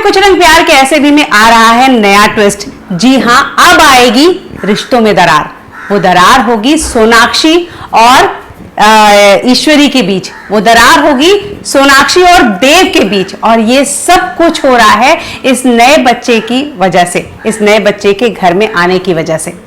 कुछ रंग प्यार के ऐसे भी में आ रहा है नया ट्विस्ट। जी हाँ, अब आएगी रिश्तों में दरार। वो दरार होगी सोनाक्षी और ईश्वरी के बीच, वो दरार होगी सोनाक्षी और देव के बीच। और ये सब कुछ हो रहा है इस नए बच्चे की वजह से, इस नए बच्चे के घर में आने की वजह से।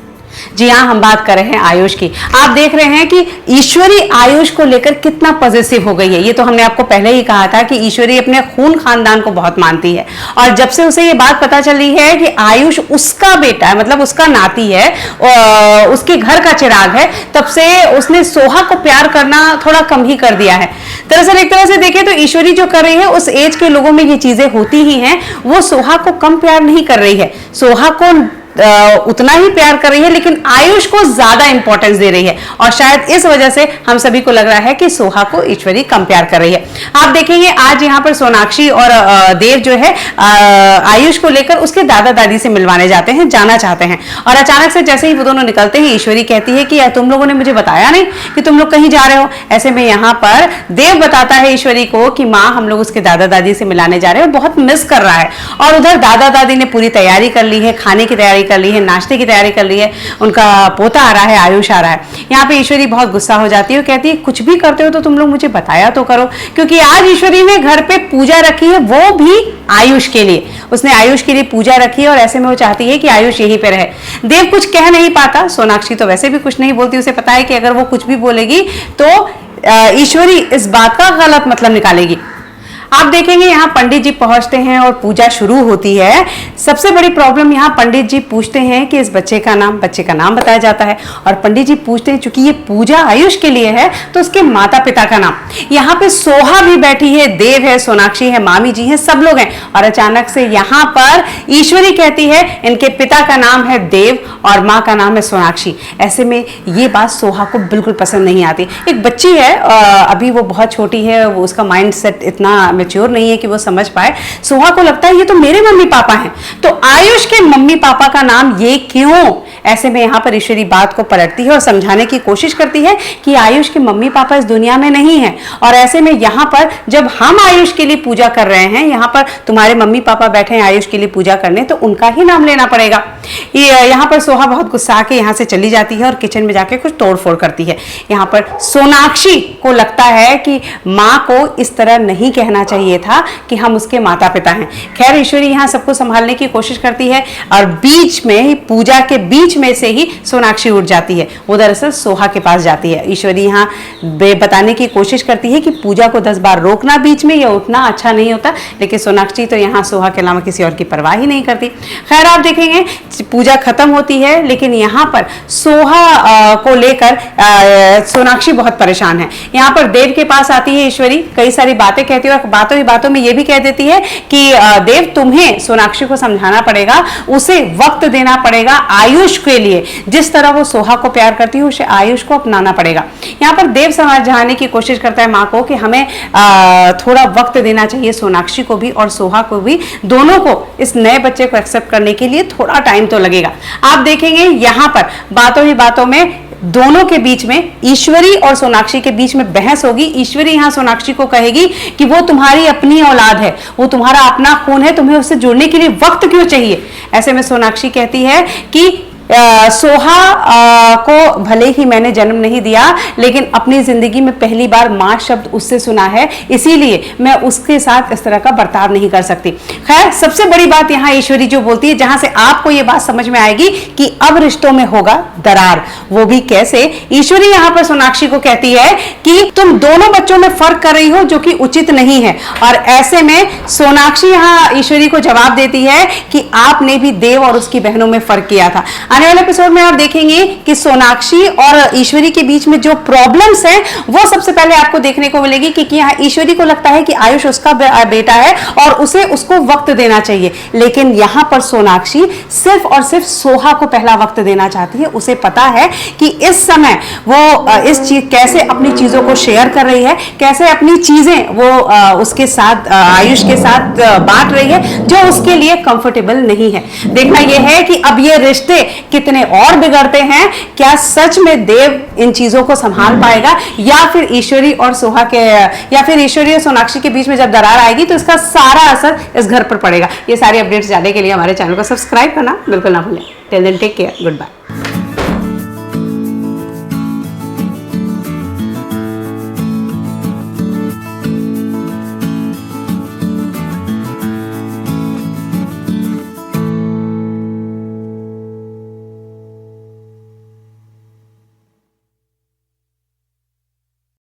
जी हाँ, हम बात कर रहे हैं आयुष की। आप देख रहे हैं कि ईश्वरी आयुष को लेकर कितना पॉजिटिव हो गई है। ये तो हमने आपको पहले ही कहा था कि ईश्वरी अपने खून खानदान को बहुत मानती है, और जब से उसे ये बात पता चली है कि आयुष उसका बेटा है, मतलब उसका नाती है, उसके घर का चिराग है, तब से उसने सोहा को प्यार करना थोड़ा कम ही कर दिया है। दरअसल एक तरह से देखें तो ईश्वरी जो कर रही है, उस एज के लोगों में ये चीजें होती ही हैं। वो सोहा को कम प्यार नहीं कर रही है, सोहा को उतना ही प्यार कर रही है, लेकिन आयुष को ज्यादा इंपॉर्टेंस दे रही है। और शायद इस वजह से हम सभी को लग रहा है कि सोहा को ईश्वरी कम प्यार कर रही है। आप देखेंगे आज यहाँ पर सोनाक्षी और देव जो है आयुष को लेकर उसके दादा दादी से मिलवाने जाते हैं, जाना चाहते हैं। और अचानक से जैसे ही वो दोनों निकलते हैं, ईश्वरी कहती है कि तुम लोगों ने मुझे बताया नहीं कि तुम लोग कहीं जा रहे हो। ऐसे में यहाँ पर देव बताता है ईश्वरी को कि माँ, हम लोग उसके दादा दादी से मिलाने जा रहे हैं, बहुत मिस कर रहा है। और उधर दादा दादी ने पूरी तैयारी कर ली है, खाने की तैयारी कर ली है, नाश्ते की तैयारी कर ली है, उनका पोता आ रहा है, आयुष आ रहा है। यहाँ पे ईश्वरी बहुत गुस्सा हो जाती है, कहती है कुछ भी करते हो तो तुम लोग मुझे बताया तो करो, क्योंकि आज ईश्वरी ने घर पे पूजा रखी है, वो भी आयुष के लिए। उसने आयुष के लिए पूजा रखी है और ऐसे में वो चाहती है कि आयुष यहीं पे रहे। देव कुछ कह नहीं पाता, सोनाक्षी तो वैसे भी कुछ नहीं बोलती, उसे पता है कि अगर वो कुछ भी बोलेगी तो ईश्वरी इस बात का गलत मतलब निकालेगी। आप देखेंगे यहाँ पंडित जी पहुंचते हैं और पूजा शुरू होती है। सबसे बड़ी प्रॉब्लम यहाँ पंडित जी पूछते हैं कि इस बच्चे का नाम बताया जाता है, और पंडित जी पूछते हैं चूंकि ये पूजा आयुष के लिए है तो उसके माता पिता का नाम। यहाँ पे सोहा भी बैठी है, देव है, सोनाक्षी है, मामी जी हैं, सब लोग हैं। और अचानक से यहाँ पर ईश्वरी कहती है इनके पिता का नाम है देव और माँ का नाम है सोनाक्षी। ऐसे में ये बात सोहा को बिल्कुल पसंद नहीं आती। एक बच्ची है, अभी वो बहुत छोटी है, वो उसका माइंड सेट इतना मैच्योर नहीं है कि वो समझ पाए। सोहा को लगता है ये तो मेरे मम्मी पापा हैं, तो आयुष के मम्मी पापा का नाम ये क्यों। ऐसे में यहाँ पर ईश्वरी बात को पलटती है और समझाने की कोशिश करती है कि आयुष के मम्मी पापा इस दुनिया में नहीं है, और ऐसे में यहाँ पर जब हम आयुष के लिए पूजा कर रहे हैं, यहाँ पर तुम्हारे मम्मी पापा बैठे हैं आयुष के लिए पूजा करने, तो उनका ही नाम लेना पड़ेगा। यहाँ पर सोहा बहुत गुस्सा के यहाँ से चली जाती है और किचन में जाके कुछ तोड़फोड़ करती है। यहाँ पर सोनाक्षी को लगता है कि माँ को इस तरह नहीं कहना चाहिए था कि हम उसके माता पिता हैं। खैर ईश्वरी यहाँ सबको संभालने की कोशिश करती है, और बीच में, पूजा के बीच में से ही सोनाक्षी उठ जाती है। वो दरअसल सोहा के पास जाती है। ईश्वरी यहाँ बताने की कोशिश करती है कि पूजा को 10 बार रोकना बीच में या उठना अच्छा नहीं होता, लेकिन सोनाक्षी तो यहाँ सोहा के अलावा किसी और की परवाह ही नहीं करती। खैर आप देखेंगे पूजा खत्म होती है, लेकिन यहाँ पर सोहा को लेकर सोनाक्षी बहुत परेशान है। यहाँ पर देव के पास आती है ईश्वरी, कई सारी बातें कहती है, और बातों ही बातों में ये भी कह देती है कि देव, तुम्हें सोनाक्षी को समझाना पड़ेगा, उसे वक्त देना पड़ेगा आयुष के लिए। जिस तरह वो सोहा को प्यार करती है, उसे आयुष को अपनाना पड़ेगा। यहाँ पर देव समझाने की कोशिश करता है माँ को कि हमें थोड़ा वक्त देना चाहिए सोनाक्षी को भी और सोहा को भी, दोनों को इस नए बच्चे को एक्सेप्ट करने के लिए थोड़ा टाइम तो लगेगा। आप देखेंगे यहाँ पर बातों ही बातों में दोनों के बीच में, ईश्वरी और सोनाक्षी के बीच में बहस होगी। ईश्वरी यहाँ सोनाक्षी को कहेगी कि वो तुम्हारी अपनी औलाद है, वो तुम्हारा अपना खून है, तुम्हें उससे जुड़ने के लिए वक्त क्यों चाहिए। ऐसे में सोनाक्षी कहती है कि सोहा को भले ही मैंने जन्म नहीं दिया, लेकिन अपनी जिंदगी में पहली बार माँ शब्द उससे सुना है, इसीलिए मैं उसके साथ इस तरह का बर्ताव नहीं कर सकती। खैर सबसे बड़ी बात यहाँ ईश्वरी जो बोलती है, जहां से आपको ये बात समझ में आएगी कि अब रिश्तों में होगा दरार। वो भी कैसे। ईश्वरी यहाँ पर सोनाक्षी को कहती है कि तुम दोनों बच्चों में फर्क कर रही हो, जो कि उचित नहीं है। और ऐसे में सोनाक्षी यहाँ ईश्वरी को जवाब देती है कि आपने भी देव और उसकी बहनों में फर्क किया था। आने वाले एपिसोड में आप देखेंगे कि सोनाक्षी और ईश्वरी के बीच में जो प्रॉब्लम्स हैं, वो सबसे पहले आपको देखने को मिलेगी कि यहाँ ईश्वरी को लगता है कि आयुष उसका बेटा है और उसे उसको वक्त देना चाहिए, लेकिन यहाँ पर सोनाक्षी सिर्फ और सिर्फ सोहा को पहला वक्त देना चाहती है। उसे पता है कि इस समय वो इस चीज कैसे अपनी चीजों को शेयर कर रही है, कैसे अपनी चीजें वो उसके साथ, आयुष के साथ बांट रही है, जो उसके लिए कंफर्टेबल नहीं है। देखना यह है कि अब ये रिश्ते कितने और बिगड़ते हैं, क्या सच में देव इन चीजों को संभाल पाएगा, या फिर ईश्वरी और सोहा के, या फिर ईश्वरी और सोनाक्षी के बीच में जब दरार आएगी तो इसका सारा असर इस घर पर पड़ेगा। ये सारी अपडेट्स जानने के लिए हमारे चैनल को सब्सक्राइब करना बिल्कुल ना भूलें। Till then take care, good bye.